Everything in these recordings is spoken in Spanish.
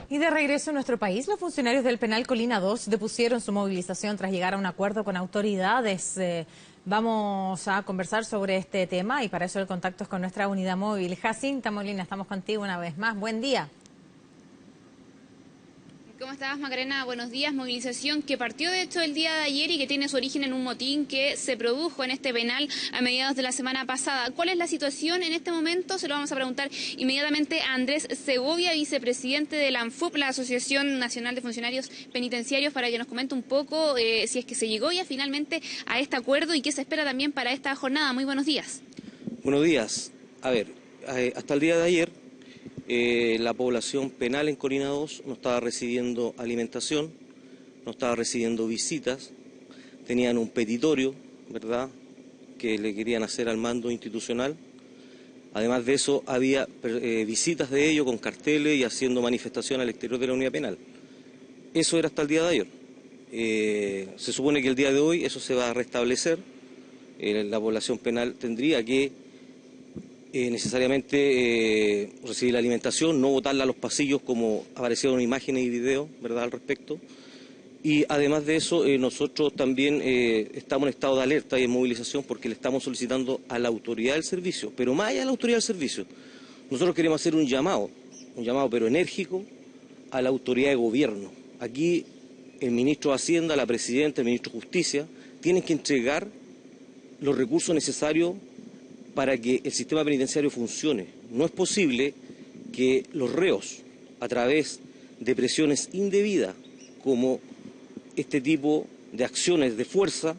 Y de regreso a nuestro país, los funcionarios del penal Colina II depusieron su movilización tras llegar a un acuerdo con autoridades. Vamos a conversar sobre este tema y para eso el contacto es con nuestra unidad móvil. Jacinta Molina, estamos contigo una vez más. Buen día. ¿Cómo estás, Macarena? Buenos días. Movilización que partió de hecho el día de ayer y que tiene su origen en un motín que se produjo en este penal a mediados de la semana pasada. ¿Cuál es la situación en este momento? Se lo vamos a preguntar inmediatamente a Andrés Segovia, vicepresidente de la ANFUP, la Asociación Nacional de Funcionarios Penitenciarios, para que nos comente un poco si es que se llegó ya finalmente a este acuerdo y qué se espera también para esta jornada. Muy buenos días. Buenos días. A ver, hasta el día de ayer la población penal en Colina II no estaba recibiendo alimentación, no estaba recibiendo visitas, tenían un petitorio, ¿verdad?, que le querían hacer al mando institucional. Además de eso, había visitas de ellos con carteles y haciendo manifestación al exterior de la unidad penal. Eso era hasta el día de ayer. Se supone que el día de hoy eso se va a restablecer. La población penal tendría que necesariamente recibir la alimentación, no botarla a los pasillos como aparecieron imágenes y videos, ¿verdad?, al respecto. Y además de eso, nosotros también estamos en estado de alerta y en movilización porque le estamos solicitando a la autoridad del servicio, pero más allá de la autoridad del servicio, nosotros queremos hacer un llamado pero enérgico a la autoridad de gobierno. Aquí el ministro de Hacienda, la presidenta, el ministro de Justicia, tienen que entregar los recursos necesarios para que el sistema penitenciario funcione. No es posible que los reos, a través de presiones indebidas, como este tipo de acciones de fuerza,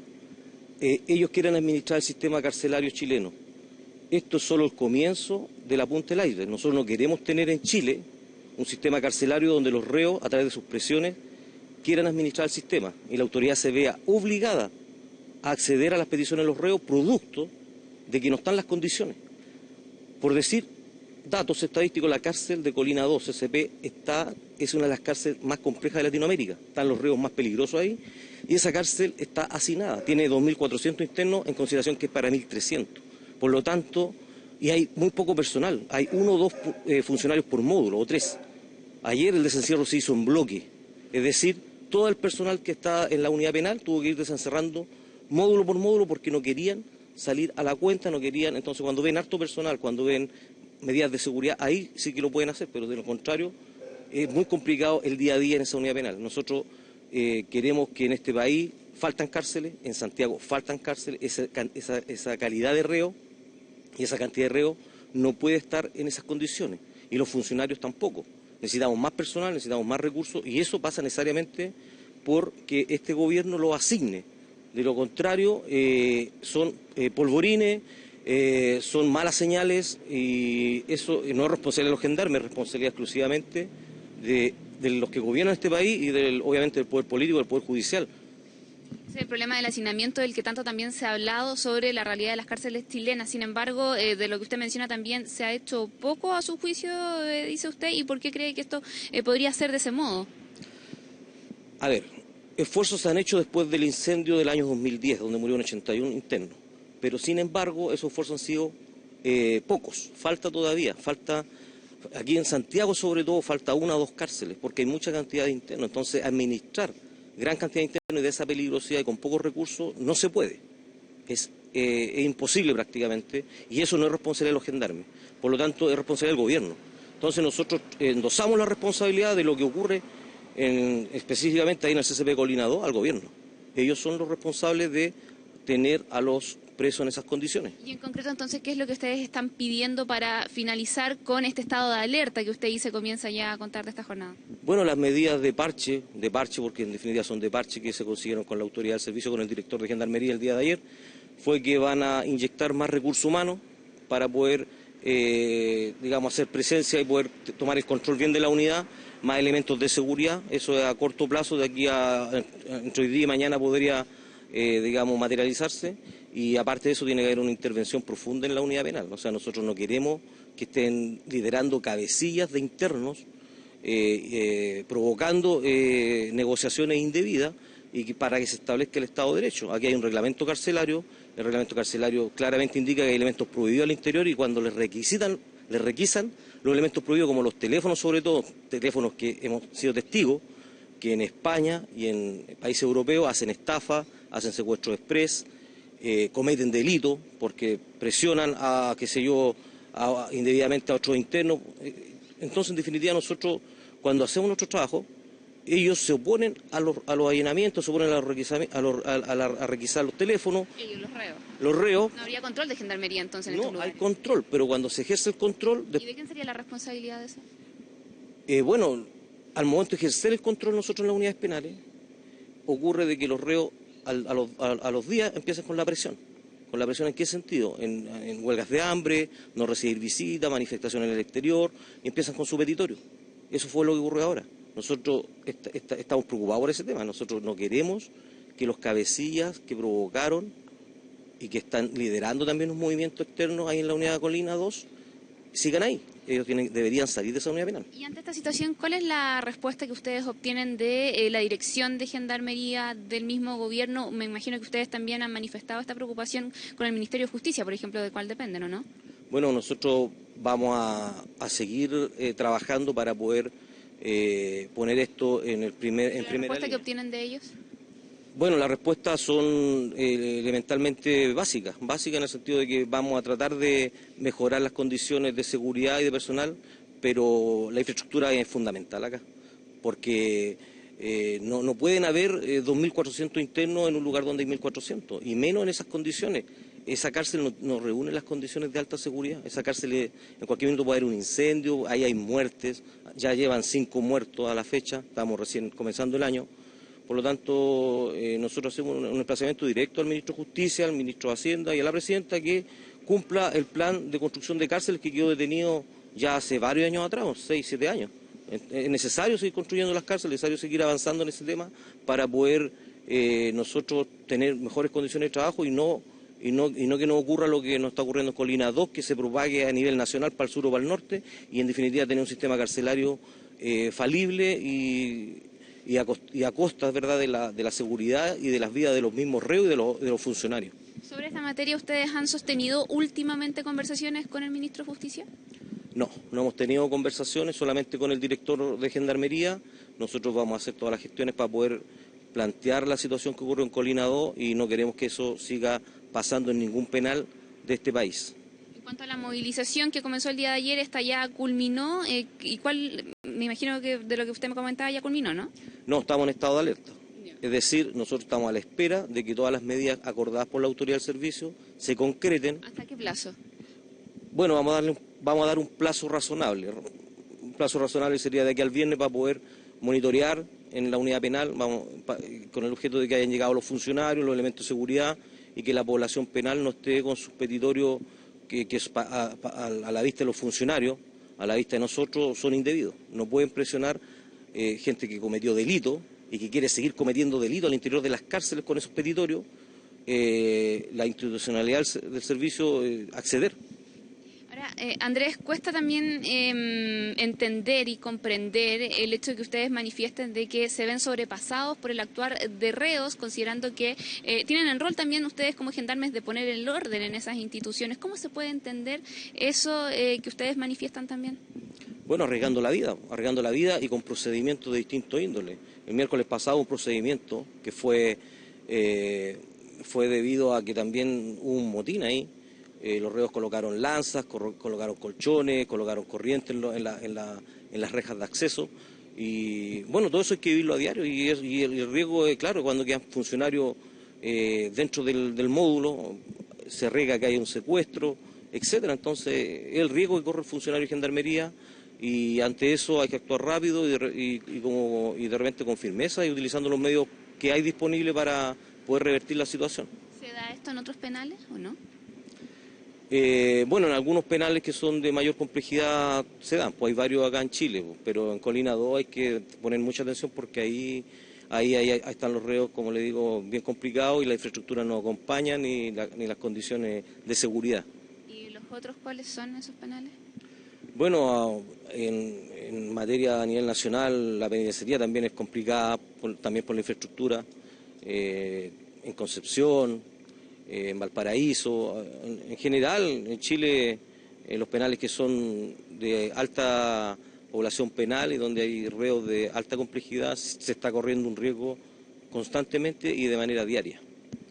ellos quieran administrar el sistema carcelario chileno. Esto es solo el comienzo de la punta del iceberg. Nosotros no queremos tener en Chile un sistema carcelario donde los reos, a través de sus presiones, quieran administrar el sistema y la autoridad se vea obligada a acceder a las peticiones de los reos producto de que no están las condiciones. Por decir datos estadísticos, la cárcel de Colina II, CCP, es una de las cárceles más complejas de Latinoamérica. Están los reos más peligrosos ahí y esa cárcel está hacinada. Tiene 2.400 internos en consideración que es para 1.300. Por lo tanto, y hay muy poco personal. Hay 1 o 2 funcionarios por módulo o 3. Ayer el desencierro se hizo en bloque. Es decir, todo el personal que está en la unidad penal tuvo que ir desencerrando módulo por módulo porque no querían salir a la cuenta, no querían. Entonces cuando ven harto personal, cuando ven medidas de seguridad, ahí sí que lo pueden hacer, pero de lo contrario es muy complicado el día a día en esa unidad penal. Nosotros queremos que en este país faltan cárceles, en Santiago faltan cárceles, esa calidad de reo y esa cantidad de reo no puede estar en esas condiciones y los funcionarios tampoco. Necesitamos más personal, necesitamos más recursos y eso pasa necesariamente porque este gobierno lo asigne. De lo contrario, son polvorines, son malas señales y eso no es responsabilidad de los gendarmes, es responsabilidad exclusivamente de los que gobiernan este país y obviamente del poder político, del poder judicial. Ese es el problema del hacinamiento del que tanto también se ha hablado sobre la realidad de las cárceles chilenas. Sin embargo, de lo que usted menciona también se ha hecho poco a su juicio, dice usted, ¿y por qué cree que esto podría ser de ese modo? A ver, esfuerzos se han hecho después del incendio del año 2010, donde murieron 81 internos. Pero sin embargo, esos esfuerzos han sido pocos. Falta todavía, aquí en Santiago sobre todo, falta 1 o 2 cárceles, porque hay mucha cantidad de internos. Entonces, administrar gran cantidad de internos y de esa peligrosidad y con pocos recursos no se puede. Es imposible prácticamente, y eso no es responsabilidad de los gendarmes. Por lo tanto, es responsabilidad del gobierno. Entonces, nosotros endosamos la responsabilidad de lo que ocurre específicamente ahí en el CCP Colina II al gobierno. Ellos son los responsables de tener a los presos en esas condiciones. Y en concreto, entonces, ¿qué es lo que ustedes están pidiendo para finalizar con este estado de alerta que usted dice comienza ya a contar de esta jornada? Bueno, las medidas de parche, porque en definitiva son de parche que se consiguieron con la autoridad del servicio, con el director de Gendarmería el día de ayer, fue que van a inyectar más recursos humanos para poder, hacer presencia y poder tomar el control bien de la unidad, más elementos de seguridad. Eso a corto plazo, de aquí entre hoy día y mañana podría, materializarse. Y aparte de eso tiene que haber una intervención profunda en la unidad penal. O sea, nosotros no queremos que estén liderando cabecillas de internos, provocando negociaciones indebidas y para que se establezca el Estado de Derecho. Aquí hay un reglamento carcelario, el reglamento carcelario claramente indica que hay elementos prohibidos al interior y cuando les requisan los elementos prohibidos como los teléfonos, sobre todo, teléfonos que hemos sido testigos, que en España y en países europeos hacen estafa, hacen secuestro express, cometen delitos porque presionan a, qué sé yo, indebidamente a otros internos. Entonces, en definitiva, nosotros, cuando hacemos nuestro trabajo, ellos se oponen a los allanamientos, se oponen a requisar los teléfonos. Ellos, los reos. Los reos. No habría control de gendarmería entonces en No, estos lugares. hay control, pero cuando se ejerce el control... ¿Y de quién sería la responsabilidad de eso? Bueno, al momento de ejercer el control nosotros en las unidades penales, ocurre de que los reos a los días empiezan con la presión. ¿Con la presión en qué sentido? En huelgas de hambre, no recibir visitas, manifestaciones en el exterior, y empiezan con su petitorio. Eso fue lo que ocurrió ahora. Nosotros estamos preocupados por ese tema. Nosotros no queremos que los cabecillas que provocaron y que están liderando también un movimiento externo ahí en la unidad Colina 2 sigan ahí. Ellos deberían salir de esa unidad penal. Y ante esta situación, ¿cuál es la respuesta que ustedes obtienen de la dirección de Gendarmería, del mismo gobierno? Me imagino que ustedes también han manifestado esta preocupación con el Ministerio de Justicia, por ejemplo, del cual dependen, ¿o no? Bueno, nosotros vamos a seguir trabajando para poder poner esto en primera ¿La respuesta línea. que obtienen de ellos? Bueno, las respuestas son elementalmente básicas en el sentido de que vamos a tratar de mejorar las condiciones de seguridad y de personal, pero la infraestructura es fundamental acá, porque no pueden haber 2.400 internos en un lugar donde hay 1.400, y menos en esas condiciones. Esa cárcel no reúne las condiciones de alta seguridad. Esa cárcel en cualquier momento puede haber un incendio, ahí hay muertes, ya llevan 5 muertos a la fecha, estamos recién comenzando el año. Por lo tanto, nosotros hacemos un emplazamiento directo al Ministro de Justicia, al Ministro de Hacienda y a la Presidenta que cumpla el plan de construcción de cárceles que quedó detenido ya hace varios años atrás, 6, 7 años. Es necesario seguir construyendo las cárceles, es necesario seguir avanzando en ese tema para poder nosotros tener mejores condiciones de trabajo y no que nos ocurra lo que nos está ocurriendo en Colina 2, que se propague a nivel nacional para el sur o para el norte y en definitiva tener un sistema carcelario falible y a costa, ¿verdad?, de la seguridad y de las vidas de los mismos reos y de los funcionarios. ¿Sobre esta materia ustedes han sostenido últimamente conversaciones con el Ministro de Justicia? No hemos tenido conversaciones, solamente con el director de Gendarmería. Nosotros vamos a hacer todas las gestiones para poder plantear la situación que ocurrió en Colina 2 y no queremos que eso siga pasando en ningún penal de este país. En cuanto a la movilización que comenzó el día de ayer, ¿esta ya culminó? ¿Y cuál, me imagino que de lo que usted me comentaba ya culminó, ¿no? No, estamos en estado de alerta. Es decir, nosotros estamos a la espera de que todas las medidas acordadas por la autoridad del servicio se concreten. ¿Hasta qué plazo? Bueno, vamos a dar un plazo razonable. Un plazo razonable sería de aquí al viernes para poder monitorear en la unidad penal, con el objeto de que hayan llegado los funcionarios, los elementos de seguridad y que la población penal no esté con sus petitorios que a la vista de los funcionarios, a la vista de nosotros, son indebidos. No pueden presionar gente que cometió delito y que quiere seguir cometiendo delito al interior de las cárceles con esos petitorios, la institucionalidad del servicio acceder. Ahora, Andrés, cuesta también entender y comprender el hecho de que ustedes manifiesten de que se ven sobrepasados por el actuar de reos, considerando que tienen el rol también ustedes como gendarmes de poner el orden en esas instituciones. ¿Cómo se puede entender eso que ustedes manifiestan también? Bueno, arriesgando la vida y con procedimientos de distinto índole. El miércoles pasado un procedimiento que fue debido a que también hubo un motín ahí. Los reos colocaron lanzas, colocaron colchones, colocaron corrientes en las rejas de acceso. Y bueno, todo eso hay que vivirlo a diario y el riesgo es claro, cuando quedan funcionarios dentro del módulo, se riega que hay un secuestro, etcétera. Entonces, el riesgo que corre el funcionario de Gendarmería y ante eso hay que actuar rápido y de repente con firmeza y utilizando los medios que hay disponibles para poder revertir la situación. ¿Se da esto en otros penales o no? Bueno, en algunos penales que son de mayor complejidad se dan, pues hay varios acá en Chile, pero en Colina 2 hay que poner mucha atención porque ahí están los reos, como le digo, bien complicados y la infraestructura no acompaña ni las condiciones de seguridad. ¿Y los otros cuáles son esos penales? Bueno, en materia a nivel nacional la penitenciaría también es complicada, también por la infraestructura, en Concepción, en Valparaíso, en general en Chile los penales que son de alta población penal y donde hay reos de alta complejidad, se está corriendo un riesgo constantemente y de manera diaria.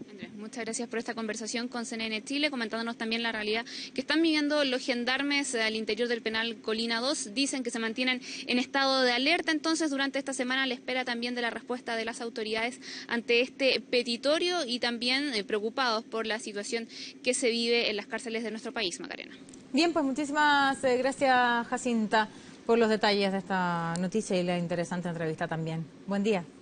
Andrés, muchas gracias por esta conversación con CNN Chile, comentándonos también la realidad que están viviendo los gendarmes al interior del penal Colina 2. Dicen que se mantienen en estado de alerta, entonces durante esta semana la espera también de la respuesta de las autoridades ante este petitorio y también preocupados por la situación que se vive en las cárceles de nuestro país, Macarena. Bien, pues muchísimas gracias, Jacinta, por los detalles de esta noticia y la interesante entrevista también. Buen día.